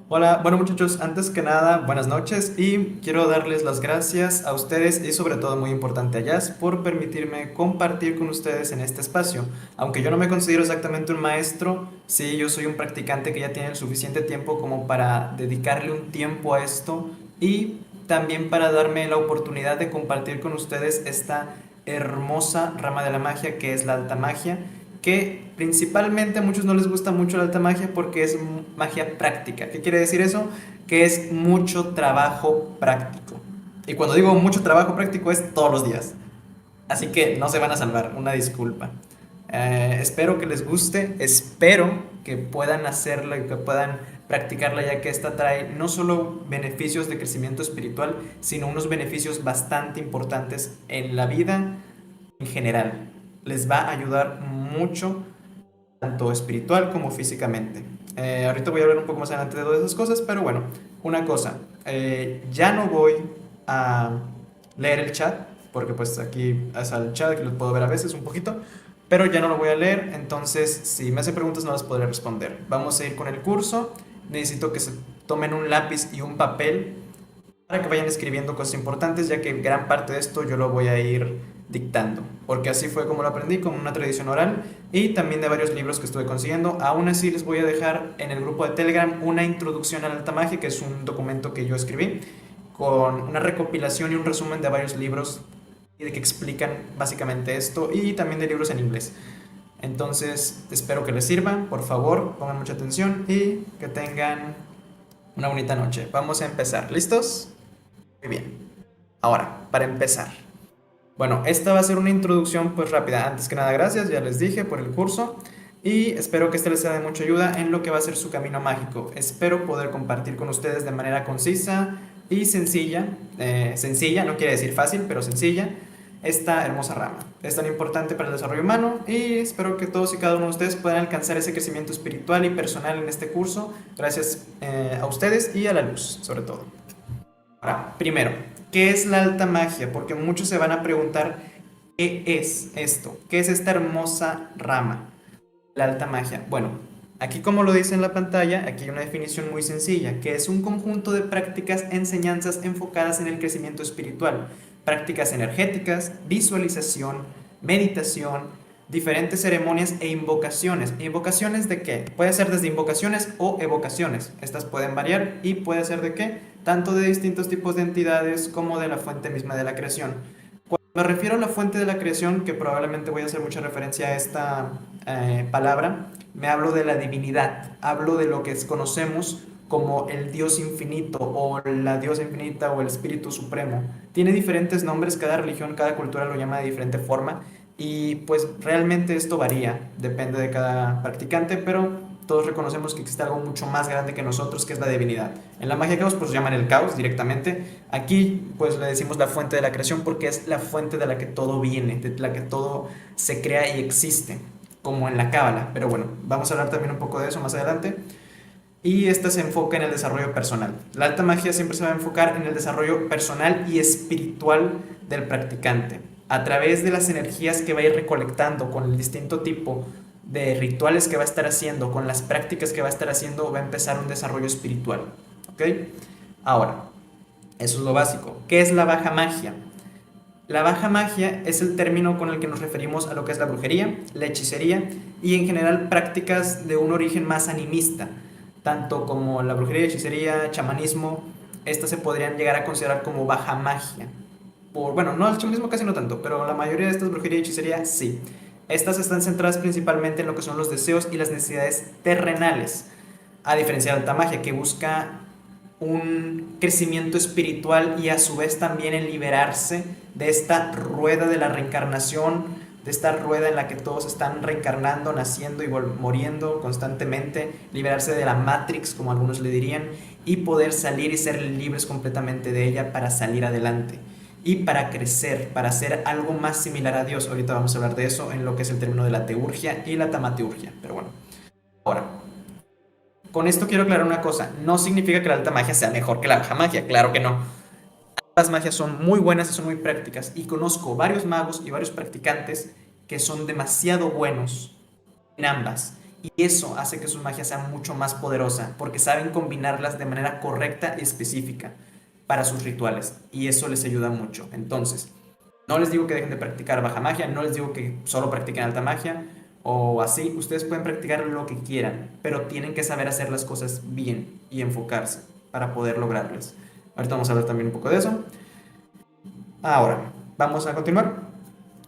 Hola, bueno muchachos, antes que nada, buenas noches y quiero darles las gracias a ustedes y sobre todo muy importante a Jazz por permitirme compartir con ustedes en este espacio. Aunque yo no me considero exactamente un maestro, sí, yo soy un practicante que ya tiene el suficiente tiempo como para dedicarle un tiempo a esto y también para darme la oportunidad de compartir con ustedes esta hermosa rama de la magia que es la alta magia, que principalmente a muchos no les gusta mucho la alta magia porque es magia práctica. ¿Qué quiere decir eso? Que es mucho trabajo práctico. Y cuando digo mucho trabajo práctico es todos los días. Así que no se van a salvar, una disculpa. Espero que les guste, espero que puedan hacerla y que puedan practicarla, ya que esta trae no solo beneficios de crecimiento espiritual, sino unos beneficios bastante importantes en la vida en general. Les va a ayudar mucho, tanto espiritual como físicamente. Ahorita voy a hablar un poco más adelante de todas esas cosas, pero bueno, una cosa, ya no voy a leer el chat, porque pues aquí es el chat, que lo puedo ver a veces un poquito, pero ya no lo voy a leer, entonces si me hacen preguntas no las podré responder. Vamos a ir con el curso, necesito que se tomen un lápiz y un papel para que vayan escribiendo cosas importantes, ya que gran parte de esto yo lo voy a ir dictando, porque así fue como lo aprendí, como una tradición oral y también de varios libros que estuve consiguiendo. Aún así les voy a dejar en el grupo de Telegram una introducción a la alta magia, que es un documento que yo escribí con una recopilación y un resumen de varios libros que explican básicamente esto y también de libros en inglés. Entonces espero que les sirva, por favor pongan mucha atención y que tengan una bonita noche. Vamos a empezar, ¿listos? Muy bien. Ahora, para empezar. Bueno, esta va a ser una introducción pues rápida. Antes que nada, gracias, ya les dije, por el curso. Y espero que este les sea de mucha ayuda en lo que va a ser su camino mágico. Espero poder compartir con ustedes de manera concisa y sencilla. Sencilla, no quiere decir fácil, pero sencilla. Esta hermosa rama. Es tan importante para el desarrollo humano y espero que todos y cada uno de ustedes puedan alcanzar ese crecimiento espiritual y personal en este curso. Gracias a ustedes y a la luz, sobre todo. Ahora, primero, ¿qué es la alta magia? Porque muchos se van a preguntar, ¿qué es esto? ¿Qué es esta hermosa rama? La alta magia. Bueno, aquí como lo dice en la pantalla, aquí hay una definición muy sencilla, que es un conjunto de prácticas, enseñanzas enfocadas en el crecimiento espiritual, prácticas energéticas, visualización, meditación, diferentes ceremonias e invocaciones. ¿Invocaciones de qué? Puede ser desde invocaciones o evocaciones. Estas pueden variar y puede ser de qué? Tanto de distintos tipos de entidades como de la fuente misma de la creación. Me refiero a la fuente de la creación, que probablemente voy a hacer mucha referencia a esta palabra. Me hablo de la divinidad, hablo de lo que conocemos como el Dios infinito o la diosa infinita o el Espíritu Supremo. Tiene diferentes nombres, cada religión, cada cultura lo llama de diferente forma y pues realmente esto varía, depende de cada practicante, pero todos reconocemos que existe algo mucho más grande que nosotros, que es la divinidad. En la magia caos pues llaman el caos directamente. Aquí pues le decimos la fuente de la creación porque es la fuente de la que todo viene, de la que todo se crea y existe, como en la cábala. Pero bueno, vamos a hablar también un poco de eso más adelante. Y esta se enfoca en el desarrollo personal. La alta magia siempre se va a enfocar en el desarrollo personal y espiritual del practicante, a través de las energías que va a ir recolectando con el distinto tipo de rituales que va a estar haciendo, con las prácticas que va a estar haciendo, va a empezar un desarrollo espiritual. ¿Ok? Ahora, eso es lo básico. ¿Qué es la baja magia? La baja magia es el término con el que nos referimos a lo que es la brujería, la hechicería y en general prácticas de un origen más animista, tanto como la brujería, hechicería, chamanismo. Estas se podrían llegar a considerar como baja magia. Bueno, no, el chamanismo casi no tanto, pero la mayoría de estas brujería y hechicería sí. Estas están centradas principalmente en lo que son los deseos y las necesidades terrenales, a diferencia de alta magia, que busca un crecimiento espiritual y a su vez también en liberarse de esta rueda de la reencarnación, de esta rueda en la que todos están reencarnando, naciendo y muriendo constantemente, liberarse de la Matrix, como algunos le dirían, y poder salir y ser libres completamente de ella para salir adelante y para crecer, para ser algo más similar a Dios. Ahorita vamos a hablar de eso en lo que es el término de la teurgia y la tamateurgia. Pero bueno, ahora, con esto quiero aclarar una cosa. No significa que la alta magia sea mejor que la baja magia, claro que no. Las magias son muy buenas y son muy prácticas. Y conozco varios magos y varios practicantes que son demasiado buenos en ambas. Y eso hace que su magia sea mucho más poderosa, porque saben combinarlas de manera correcta y específica para sus rituales. Y eso les ayuda mucho. Entonces, no les digo que dejen de practicar baja magia, no les digo que solo practiquen alta magia o así. Ustedes pueden practicar lo que quieran, pero tienen que saber hacer las cosas bien y enfocarse para poder lograrlas. Ahorita vamos a hablar también un poco de eso. Ahora, vamos a continuar.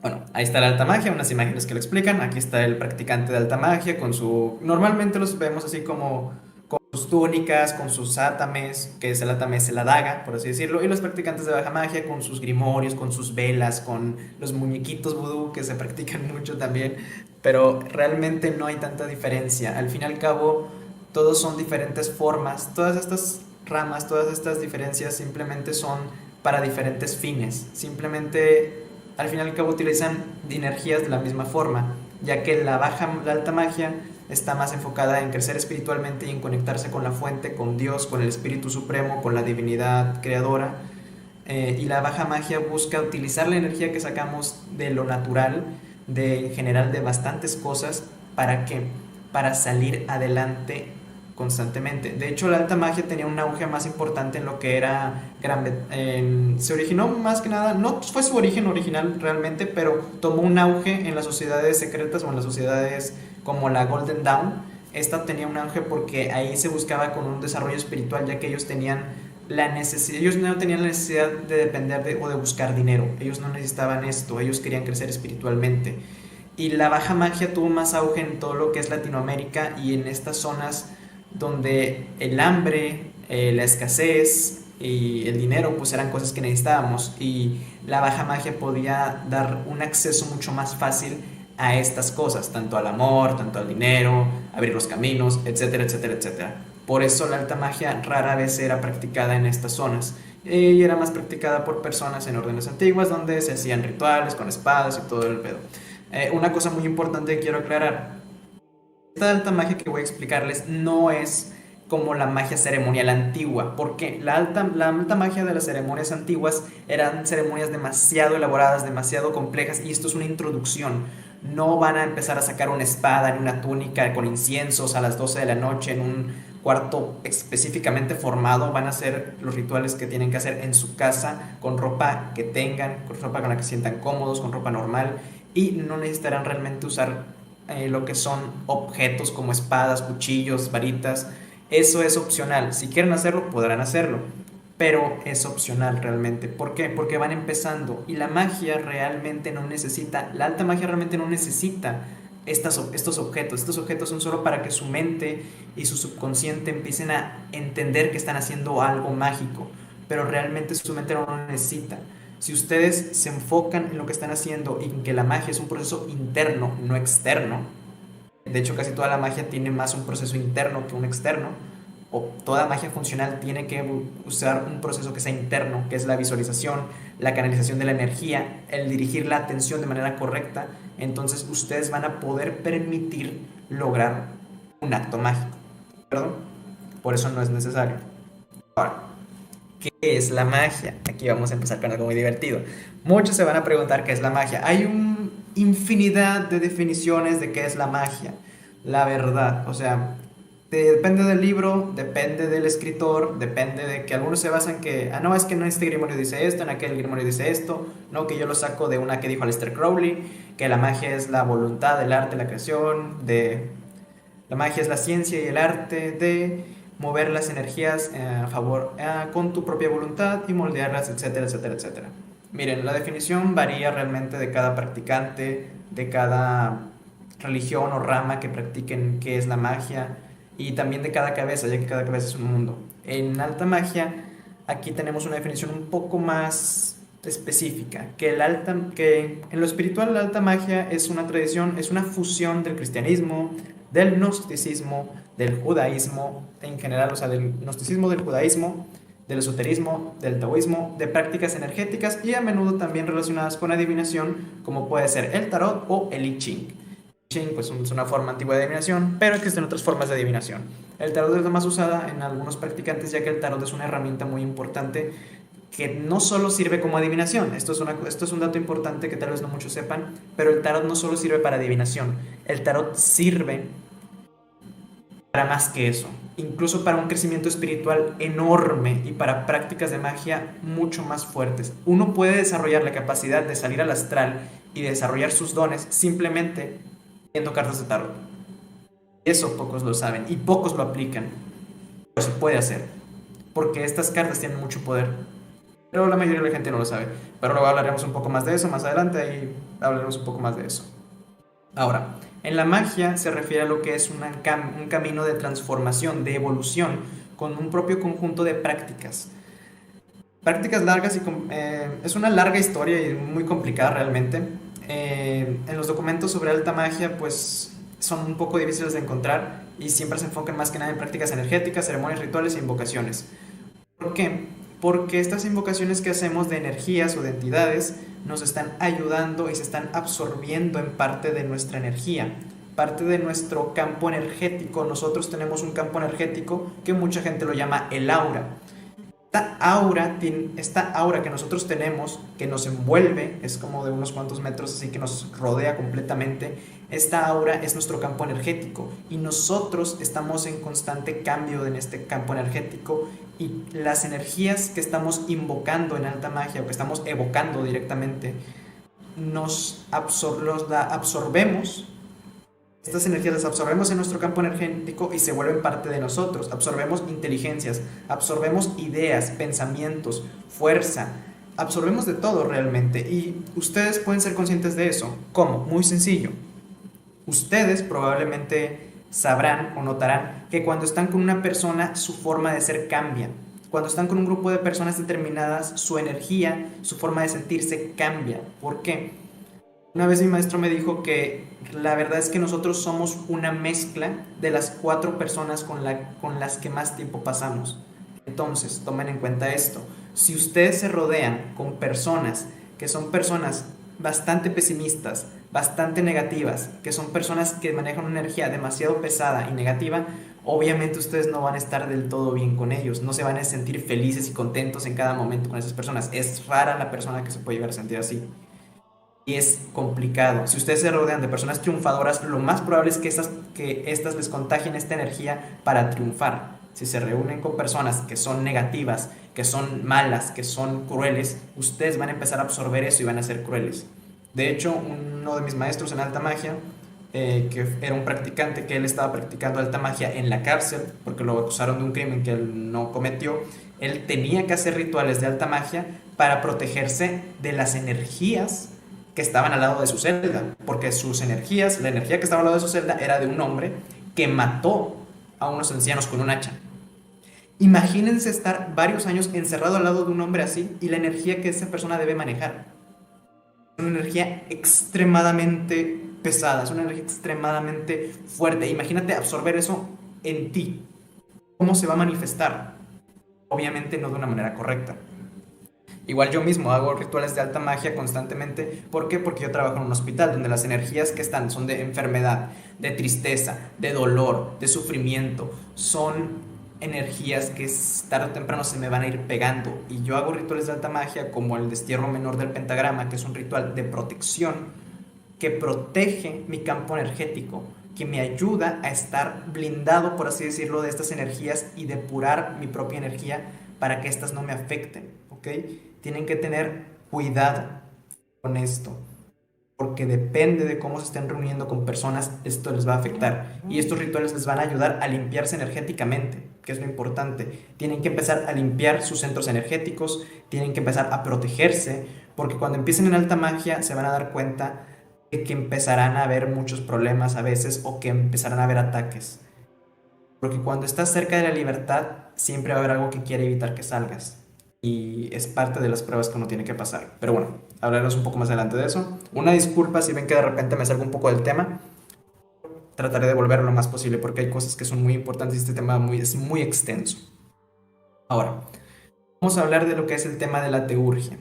Bueno, ahí está la alta magia, unas imágenes que lo explican. Aquí está el practicante de alta magia con su... Normalmente los vemos así como con sus túnicas, con sus átames, que es el átame es la daga, por así decirlo, y los practicantes de baja magia con sus grimorios, con sus velas, con los muñequitos vudú que se practican mucho también, pero realmente no hay tanta diferencia. Al fin y al cabo, todos son diferentes formas. Todas estas ramas, todas estas diferencias simplemente son para diferentes fines. Simplemente al fin y al cabo utilizan energías de la misma forma, ya que la alta magia está más enfocada en crecer espiritualmente y en conectarse con la fuente, con Dios, con el Espíritu Supremo, con la divinidad creadora. Y la baja magia busca utilizar la energía que sacamos de lo natural, de en general de bastantes cosas, ¿para qué? Para salir adelante constantemente. De hecho, la alta magia tenía un auge más importante en lo que era se originó más que nada, no fue su origen original realmente, pero tomó un auge en las sociedades secretas o en las sociedades como la Golden Dawn. Esta tenía un auge porque ahí se buscaba con un desarrollo espiritual, ya que ellos tenían la necesidad, ellos no tenían la necesidad de depender de, o de buscar dinero, ellos no necesitaban esto, ellos querían crecer espiritualmente. Y la baja magia tuvo más auge en todo lo que es Latinoamérica y en estas zonas donde el hambre, la escasez y el dinero pues eran cosas que necesitábamos, y la baja magia podía dar un acceso mucho más fácil a estas cosas, tanto al amor, tanto al dinero, abrir los caminos, etcétera, etcétera, etcétera. Por eso la alta magia rara vez era practicada en estas zonas y era más practicada por personas en órdenes antiguas donde se hacían rituales con espadas y todo el pedo. Una cosa muy importante que quiero aclarar: esta alta magia que voy a explicarles no es como la magia ceremonial antigua, porque la alta magia de las ceremonias antiguas eran ceremonias demasiado elaboradas, demasiado complejas, y esto es una introducción. No van a empezar a sacar una espada ni una túnica con inciensos a las 12 de la noche en un cuarto específicamente formado. Van a hacer los rituales que tienen que hacer en su casa, con ropa que tengan, con ropa con la que se sientan cómodos, con ropa normal, y no necesitarán realmente usar lo que son objetos como espadas, cuchillos, varitas. Eso es opcional. Si quieren hacerlo, podrán hacerlo, pero es opcional realmente. ¿Por qué? Porque van empezando y la magia realmente no necesita, la alta magia realmente no necesita estos objetos. Estos objetos son solo para que su mente y su subconsciente empiecen a entender que están haciendo algo mágico, pero realmente su mente no lo necesita. Si ustedes se enfocan en lo que están haciendo y en que la magia es un proceso interno, no externo, de hecho casi toda la magia tiene más un proceso interno que un externo, o toda magia funcional tiene que usar un proceso que sea interno, que es la visualización, la canalización de la energía, el dirigir la atención de manera correcta. Entonces ustedes van a poder permitir lograr un acto mágico, ¿perdón? Por eso no es necesario. Ahora, ¿qué es la magia? Aquí vamos a empezar con algo muy divertido. Muchos se van a preguntar qué es la magia. Hay una infinidad de definiciones de qué es la magia. La verdad, o sea, depende del libro, depende del escritor, depende de que algunos se basan que, no, es que en este grimorio dice esto, en aquel grimorio dice esto, no, que yo lo saco de una que dijo Aleister Crowley, que la magia es la voluntad, el arte, la creación, la magia es la ciencia y el arte de mover las energías a favor, con tu propia voluntad y moldearlas, etcétera, etcétera, etcétera. Miren, la definición varía realmente de cada practicante, de cada religión o rama que practiquen qué es la magia, y también de cada cabeza, ya que cada cabeza es un mundo. En alta magia, aquí tenemos una definición un poco más específica, que en lo espiritual la alta magia es una tradición, es una fusión del cristianismo, del gnosticismo, del judaísmo en general, o sea, del gnosticismo, del judaísmo, del esoterismo, del taoísmo, de prácticas energéticas y a menudo también relacionadas con adivinación, como puede ser el tarot o el I Ching. El I Ching pues es una forma antigua de adivinación, pero existen otras formas de adivinación. El tarot es la más usada en algunos practicantes, ya que el tarot es una herramienta muy importante que no solo sirve como adivinación. Esto es un dato importante que tal vez no muchos sepan, pero el tarot no solo sirve para adivinación. El tarot sirve para más que eso, incluso para un crecimiento espiritual enorme y para prácticas de magia mucho más fuertes. Uno puede desarrollar la capacidad de salir al astral y desarrollar sus dones simplemente viendo cartas de tarot. Eso pocos lo saben y pocos lo aplican, pero se puede hacer, porque estas cartas tienen mucho poder. Pero la mayoría de la gente no lo sabe. Pero luego hablaremos un poco más de eso más adelante y hablaremos un poco más de eso. Ahora, en la magia se refiere a lo que es un camino de transformación, de evolución, con un propio conjunto de prácticas. Prácticas largas y es una larga historia y muy complicada realmente. En los documentos sobre alta magia, pues son un poco difíciles de encontrar y siempre se enfocan más que nada en prácticas energéticas, ceremonias rituales e invocaciones. ¿Por qué? Porque estas invocaciones que hacemos de energías o de entidades nos están ayudando y se están absorbiendo en parte de nuestra energía, parte de nuestro campo energético. Nosotros tenemos un campo energético que mucha gente lo llama el aura. Esta aura que nosotros tenemos, que nos envuelve, es como de unos cuantos metros, así que nos rodea completamente. Esta aura es nuestro campo energético y nosotros estamos en constante cambio en este campo energético y las energías que estamos invocando en alta magia o que estamos evocando directamente, los absorbemos. Estas energías las absorbemos en nuestro campo energético y se vuelven parte de nosotros. Absorbemos inteligencias, absorbemos ideas, pensamientos, fuerza. Absorbemos de todo realmente y ustedes pueden ser conscientes de eso. ¿Cómo? Muy sencillo. Ustedes probablemente sabrán o notarán que cuando están con una persona su forma de ser cambia. Cuando están con un grupo de personas determinadas, su energía, su forma de sentirse cambia. ¿Por qué? Una vez mi maestro me dijo que la verdad es que nosotros somos una mezcla de las 4 personas con las que más tiempo pasamos. Entonces, tomen en cuenta esto. Si ustedes se rodean con personas que son personas bastante pesimistas, bastante negativas, que son personas que manejan una energía demasiado pesada y negativa, obviamente ustedes no van a estar del todo bien con ellos, no se van a sentir felices y contentos en cada momento con esas personas. Es rara la persona que se puede llegar a sentir así. Y es complicado. Si ustedes se rodean de personas triunfadoras, lo más probable es que estas les contagien esta energía para triunfar. Si se reúnen con personas que son negativas, que son malas, que son crueles, ustedes van a empezar a absorber eso y van a ser crueles. De hecho, uno de mis maestros en alta magia, que era un practicante, que él estaba practicando alta magia en la cárcel, porque lo acusaron de un crimen que él no cometió, él tenía que hacer rituales de alta magia para protegerse de las energías que estaban al lado de su celda, porque sus energías, la energía que estaba al lado de su celda era de un hombre que mató a unos ancianos con un hacha. Imagínense estar varios años encerrado al lado de un hombre así y la energía que esa persona debe manejar. Es una energía extremadamente pesada, es una energía extremadamente fuerte. Imagínate absorber eso en ti. ¿Cómo se va a manifestar? Obviamente no de una manera correcta. Igual yo mismo hago rituales de alta magia constantemente. ¿Por qué? Porque yo trabajo en un hospital donde las energías que están son de enfermedad, de tristeza, de dolor, de sufrimiento. Son energías que tarde o temprano se me van a ir pegando. Y yo hago rituales de alta magia como el destierro menor del pentagrama, que es un ritual de protección que protege mi campo energético, que me ayuda a estar blindado, por así decirlo, de estas energías y depurar mi propia energía para que estas no me afecten, ¿ok? Tienen que tener cuidado con esto, porque depende de cómo se estén reuniendo con personas, esto les va a afectar. Y estos rituales les van a ayudar a limpiarse energéticamente, que es lo importante. Tienen que empezar a limpiar sus centros energéticos, tienen que empezar a protegerse, porque cuando empiecen en alta magia se van a dar cuenta de que empezarán a haber muchos problemas a veces o que empezarán a haber ataques. Porque cuando estás cerca de la libertad, siempre va a haber algo que quiere evitar que salgas. Y es parte de las pruebas que uno tiene que pasar. Pero bueno, hablaremos un poco más adelante de eso. Una disculpa si ven que de repente me salgo un poco del tema. Trataré de volver lo más posible porque hay cosas que son muy importantes y este tema es muy extenso. Ahora, vamos a hablar de lo que es el tema de la teurgia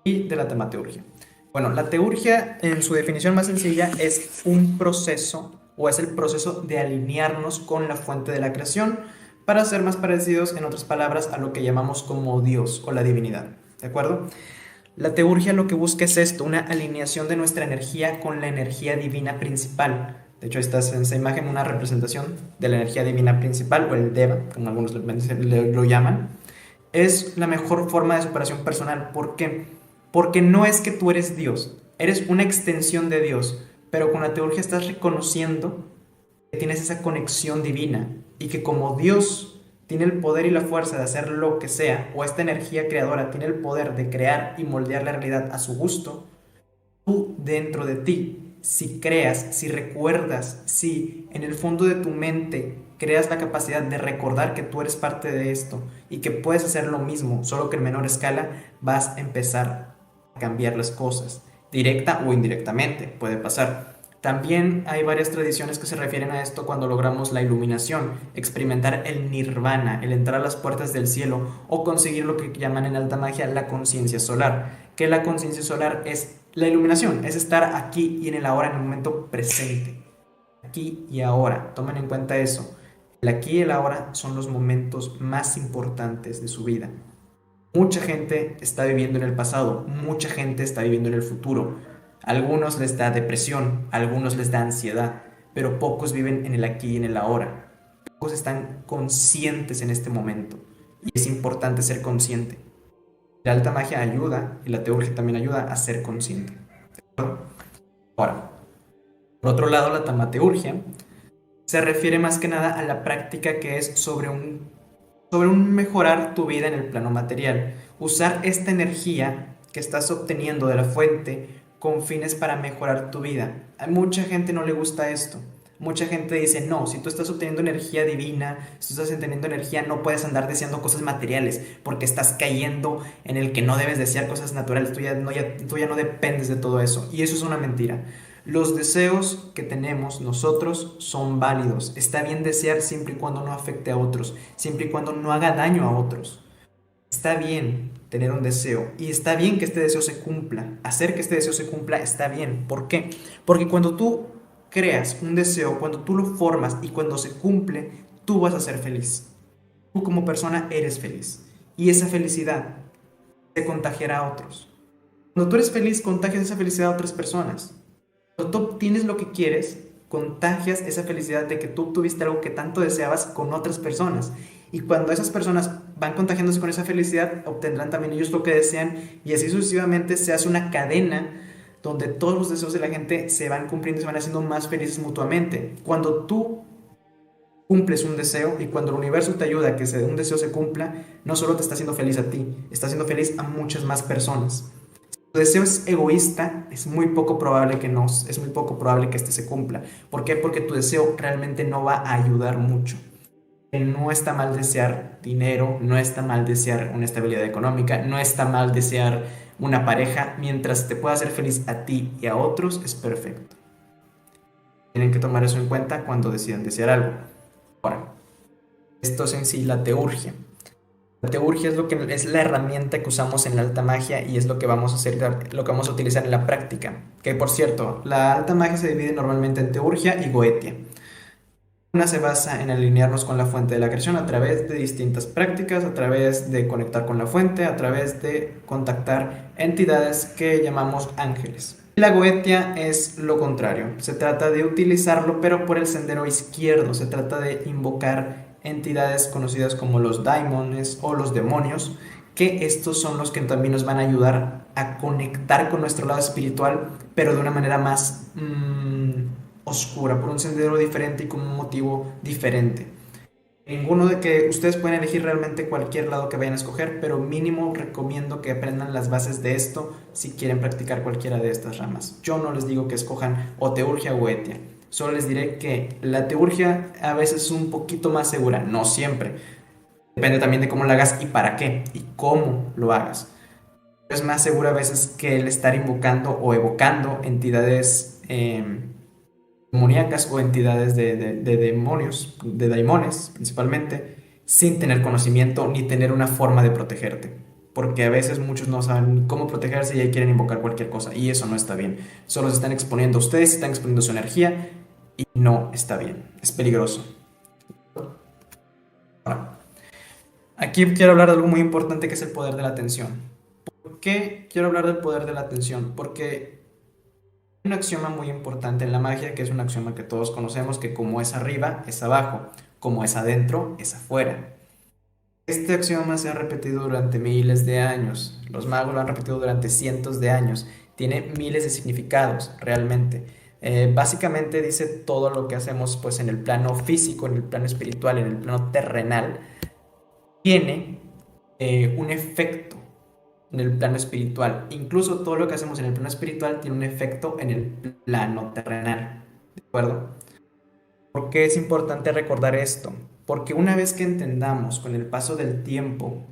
y de la temateurgia. Bueno, la teurgia en su definición más sencilla es un proceso o es el proceso de alinearnos con la fuente de la creación para ser más parecidos, en otras palabras, a lo que llamamos como Dios o la divinidad, ¿de acuerdo? La teurgia lo que busca es esto, una alineación de nuestra energía con la energía divina principal, De hecho, esta es en esa imagen una representación de la energía divina principal, o el Deva, como algunos lo llaman. Es la mejor forma de superación personal. ¿Por qué? Porque no es que tú eres Dios, eres una extensión de Dios, pero con la teurgia estás reconociendo que tienes esa conexión divina y que como Dios tiene el poder y la fuerza de hacer lo que sea, o esta energía creadora tiene el poder de crear y moldear la realidad a su gusto, tú dentro de ti, si creas, si recuerdas, si en el fondo de tu mente creas la capacidad de recordar que tú eres parte de esto y que puedes hacer lo mismo, solo que en menor escala, vas a empezar a cambiar las cosas, directa o indirectamente, puede pasar. También hay varias tradiciones que se refieren a esto cuando logramos la iluminación, experimentar el nirvana, el entrar a las puertas del cielo o conseguir lo que llaman en alta magia la conciencia solar, que la conciencia solar es la iluminación, es estar aquí y en el ahora, en el momento presente, aquí y ahora. Tomen en cuenta eso. El aquí y el ahora son los momentos más importantes de su vida. Mucha gente está viviendo en el pasado, mucha gente está viviendo en el futuro. A algunos les da depresión, a algunos les da ansiedad, pero pocos viven en el aquí y en el ahora. Pocos están conscientes en este momento y es importante ser consciente. La alta magia ayuda y la teurgia también ayuda a ser consciente. Ahora, por otro lado, la tamateurgia se refiere más que nada a la práctica que es sobre un mejorar tu vida en el plano material. Usar esta energía que estás obteniendo de la fuente con fines para mejorar tu vida. A mucha gente no le gusta esto. Mucha gente dice, no, si tú estás obteniendo energía divina, si tú estás obteniendo energía, no puedes andar deseando cosas materiales, porque estás cayendo en el que no debes desear cosas naturales, tú ya no dependes de todo eso. Y eso es una mentira. Los deseos que tenemos nosotros son válidos. Está bien desear siempre y cuando no afecte a otros, siempre y cuando no haga daño a otros. Está bien tener un deseo y está bien que este deseo se cumpla. Hacer que este deseo se cumpla está bien. ¿Por qué? Porque cuando tú creas un deseo, cuando tú lo formas y cuando se cumple, tú vas a ser feliz. Tú como persona eres feliz. Y esa felicidad se contagiará a otros. Cuando tú eres feliz, contagias esa felicidad a otras personas. Cuando tú obtienes lo que quieres, contagias esa felicidad de que tú obtuviste algo que tanto deseabas con otras personas. Y cuando esas personas van contagiándose con esa felicidad, obtendrán también ellos lo que desean y así sucesivamente se hace una cadena donde todos los deseos de la gente se van cumpliendo y se van haciendo más felices mutuamente. Cuando tú cumples un deseo y cuando el universo te ayuda a que un deseo se cumpla, no solo te está haciendo feliz a ti, está haciendo feliz a muchas más personas. Si tu deseo es egoísta, es muy poco probable que este se cumpla. ¿Por qué? Porque tu deseo realmente no va a ayudar mucho. No está mal desear dinero, no está mal desear una estabilidad económica, no está mal desear una pareja, mientras te pueda hacer feliz a ti y a otros, es perfecto. Tienen que tomar eso en cuenta cuando decidan desear algo. Ahora, esto es en sí la teurgia. La teurgia es la herramienta que usamos en la alta magia y es lo que vamos a hacer, lo que vamos a utilizar en la práctica. Que por cierto, la alta magia se divide normalmente en teurgia y goetia. Una se basa en alinearnos con la fuente de la creación a través de distintas prácticas, a través de conectar con la fuente, a través de contactar entidades que llamamos ángeles. La goetia es lo contrario, se trata de utilizarlo pero por el sendero izquierdo, se trata de invocar entidades conocidas como los daimones o los demonios, que estos son los que también nos van a ayudar a conectar con nuestro lado espiritual, pero de una manera más oscura, por un sendero diferente y con un motivo diferente. Ninguno de que ustedes pueden elegir realmente cualquier lado que vayan a escoger, pero mínimo recomiendo que aprendan las bases de esto si quieren practicar cualquiera de estas ramas. Yo no les digo que escojan o teurgia o etia. Solo les diré que la teurgia a veces es un poquito más segura, no siempre. Depende también de cómo lo hagas y para qué y cómo lo hagas. Es más segura a veces que el estar invocando o evocando entidades demoníacas o entidades de demonios, de daimones principalmente, sin tener conocimiento ni tener una forma de protegerte. Porque a veces muchos no saben cómo protegerse y ahí quieren invocar cualquier cosa. Y eso no está bien. Solo se están exponiendo a ustedes, se están exponiendo su energía y no está bien. Es peligroso. Ahora, aquí quiero hablar de algo muy importante que es el poder de la atención. ¿Por qué quiero hablar del poder de la atención? Porque Un axioma muy importante en la magia, que es un axioma que todos conocemos, que como es arriba, es abajo, como es adentro, es afuera. Este axioma se ha repetido durante miles de años, los magos lo han repetido durante cientos de años, tiene miles de significados realmente. Básicamente dice todo lo que hacemos pues en el plano físico, en el plano espiritual, en el plano terrenal, tiene un efecto en el plano espiritual. Incluso todo lo que hacemos en el plano espiritual tiene un efecto en el plano terrenal. ¿De acuerdo? ¿Por qué es importante recordar esto? Porque una vez que entendamos con el paso del tiempo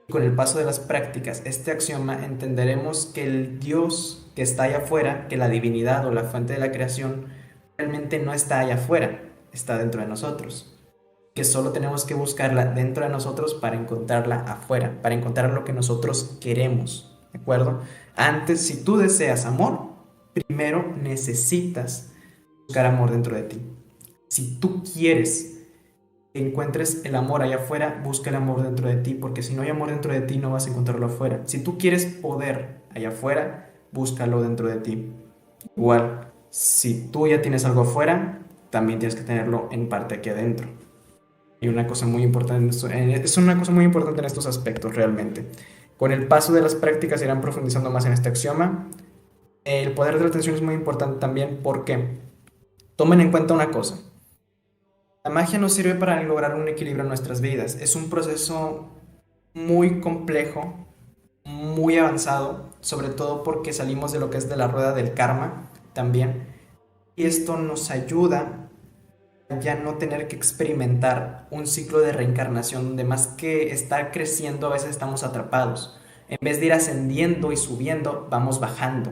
y con el paso de las prácticas este axioma, entenderemos que el Dios que está allá afuera, que la divinidad o la fuente de la creación, realmente no está allá afuera, está dentro de nosotros. Que solo tenemos que buscarla dentro de nosotros para encontrarla afuera, para encontrar lo que nosotros queremos, ¿de acuerdo? Antes, si tú deseas amor, primero necesitas buscar amor dentro de ti. Si tú quieres que encuentres el amor allá afuera, busca el amor dentro de ti, porque si no hay amor dentro de ti, no vas a encontrarlo afuera. Si tú quieres poder allá afuera, búscalo dentro de ti. Igual, si tú ya tienes algo afuera, también tienes que tenerlo en parte aquí adentro. Y una cosa muy importante, es una cosa muy importante en estos aspectos realmente. Con el paso de las prácticas irán profundizando más en este axioma. El poder de la atención es muy importante también porque tomen en cuenta una cosa. La magia nos sirve para lograr un equilibrio en nuestras vidas. Es un proceso muy complejo, muy avanzado, sobre todo porque salimos de lo que es de la rueda del karma también. Y esto nos ayuda ya no tener que experimentar un ciclo de reencarnación donde más que estar creciendo a veces estamos atrapados. En vez de ir ascendiendo y subiendo, vamos bajando,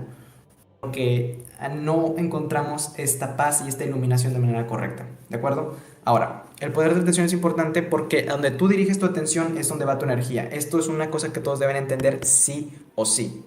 porque no encontramos esta paz y esta iluminación de manera correcta, ¿de acuerdo? Ahora, el poder de la atención es importante porque donde tú diriges tu atención es donde va tu energía. Esto es una cosa que todos deben entender sí o sí.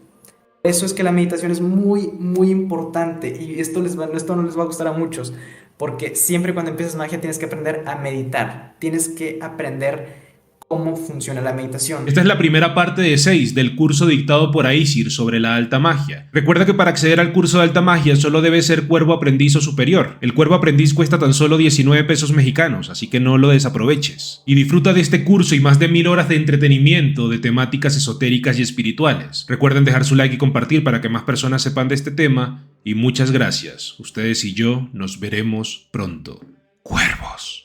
Eso es que la meditación es muy, muy importante y esto no les va a gustar a muchos, porque siempre cuando empiezas magia tienes que aprender a meditar, tienes que aprender cómo funciona la meditación. Esta es la primera parte de 6 del curso dictado por Aesir sobre la alta magia. Recuerda que para acceder al curso de alta magia solo debes ser cuervo aprendiz o superior. El cuervo aprendiz cuesta tan solo 19 pesos mexicanos, así que no lo desaproveches. Y disfruta de este curso y más de 1000 horas de entretenimiento de temáticas esotéricas y espirituales. Recuerden dejar su like y compartir para que más personas sepan de este tema. Y muchas gracias. Ustedes y yo nos veremos pronto. Cuervos.